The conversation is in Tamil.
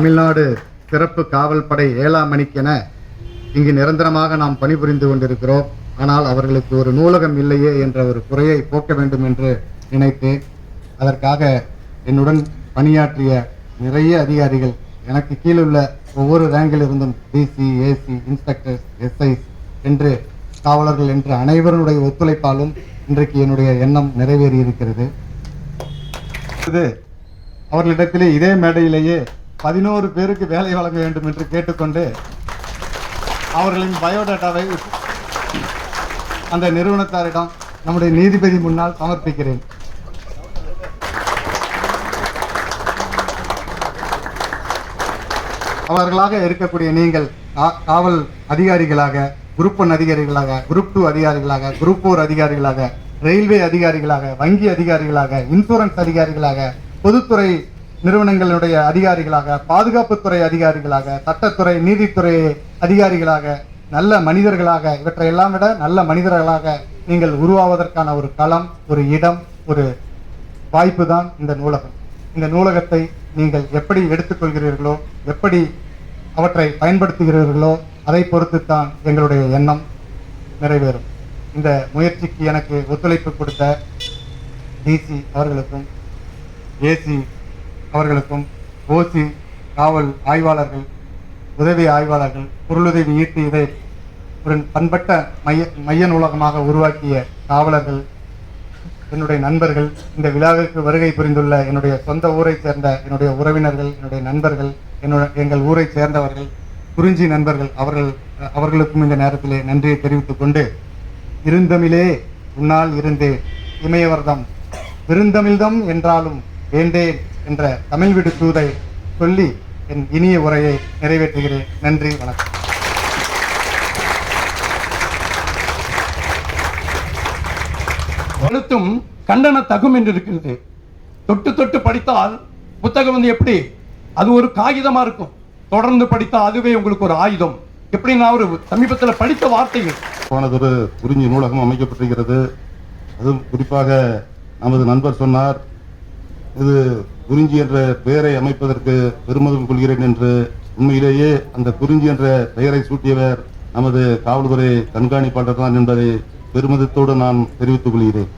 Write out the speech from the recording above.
தமிழ்நாடு சிறப்பு காவல் படை 7ஆம் மணிக்கென இங்கு நிரந்தரமாக நாம் பணிபுரிந்து கொண்டிருக்கிறோம். ஆனால் அவர்களுக்கு ஒரு நூலகம் இல்லையே என்ற ஒரு குறையை போக்க வேண்டும் என்று நினைத்தேன். அதற்காக என்னுடன் பணியாற்றிய நிறைய அதிகாரிகள், எனக்கு கீழுள்ள ஒவ்வொரு ரேங்கில் இருந்தும் டிசி, ஏசி, இன்ஸ்பெக்டர்ஸ், எஸ்ஐஸ் என்று காவலர்கள் என்று அனைவருடைய ஒத்துழைப்பாலும் இன்றைக்கு என்னுடைய எண்ணம் நிறைவேறி இருக்கிறது. அவர்களிடத்திலே இதே மேடையிலேயே 11 பேருக்கு வேலை வழங்க வேண்டும் என்று கேட்டுக்கொண்டு அவர்களின் பயோடேட்டாவை அந்த நிறுவனத்தாரிடம் நம்முடைய நீதிபதி முன்னால் சமர்ப்பிக்கிறேன். அவர்களாக இருக்கக்கூடிய நீங்கள் காவல் அதிகாரிகளாக, குரூப் 1 அதிகாரிகளாக, குரூப் 2 அதிகாரிகளாக, குரூப் 4 அதிகாரிகளாக, ரயில்வே அதிகாரிகளாக, வங்கி அதிகாரிகளாக, இன்சூரன்ஸ் அதிகாரிகளாக, பொதுத்துறை நிறுவனங்களுடைய அதிகாரிகளாக, பாதுகாப்புத்துறை அதிகாரிகளாக, சட்டத்துறை, நீதித்துறை அதிகாரிகளாக, நல்ல மனிதர்களாக, இவற்றையெல்லாம் விட நல்ல மனிதர்களாக நீங்கள் உருவாவதற்கான ஒரு களம், ஒரு இடம், ஒரு வாய்ப்பு தான் இந்த நூலகம். இந்த நூலகத்தை நீங்கள் எப்படி எடுத்துக்கொள்கிறீர்களோ, எப்படி அவற்றை பயன்படுத்துகிறீர்களோ அதை பொறுத்துத்தான் எங்களுடைய எண்ணம் நிறைவேறும். இந்த முயற்சிக்கு எனக்கு ஒத்துழைப்பு கொடுத்த டிசி அவர்களுக்கும், ஏசி அவர்களுக்கும், ஓசி, காவல் ஆய்வாளர்கள், உதவி ஆய்வாளர்கள், பொருளுதவி ஈட்டு இதை ஒரு பண்பட்ட மைய நூலகமாக உருவாக்கிய காவலர்கள், என்னுடைய நண்பர்கள், இந்த விழாவிற்கு வருகை புரிந்துள்ள என்னுடைய சொந்த ஊரை சேர்ந்த என்னுடைய உறவினர்கள், என்னுடைய நண்பர்கள், எங்கள் ஊரை சேர்ந்தவர்கள், குறிஞ்சி நண்பர்கள், அவர்களுக்கும் இந்த நேரத்திலே நன்றியை தெரிவித்துக் கொண்டு, இருந்தமிழே உன்னால் இருந்தே இமயவர்தம் விருந்தமிழ்தம் என்றாலும் வேண்டேன் என்ற தமிழ் விடு தூதை சொல்லி என் இனிய உரையை நிறைவேற்றுகிறேன். நன்றி, வணக்கம். அனைத்தும் கண்டன தகும் என்று இருக்கிறது. தொட்டு தொட்டு படித்தால் புத்தகம் எப்படி, அது ஒரு காகிதமா இருக்கும். தொடர்ந்து படித்தால் அதுவே உங்களுக்கு ஒரு ஆயுதம். எப்படி நான் ஒரு சமீபத்தில் படித்த வார்த்தைகள். போனதொரு குறிஞ்சி நூலகம் அமைக்கப்பட்டிருக்கிறது. அதுவும் குறிப்பாக நமது நண்பர் சொன்னார், இது குறிஞ்சி என்ற பெயரை அமைப்பதற்கு பெருமிதம் கொள்கிறேன் என்று. உண்மையிலேயே அந்த குறிஞ்சி என்ற பெயரை சூட்டியவர் நமது காவல்துறை கண்காணிப்பாளர் தான் என்பதை பெருமிதத்தோடு நான் தெரிவித்துக் கொள்கிறேன்.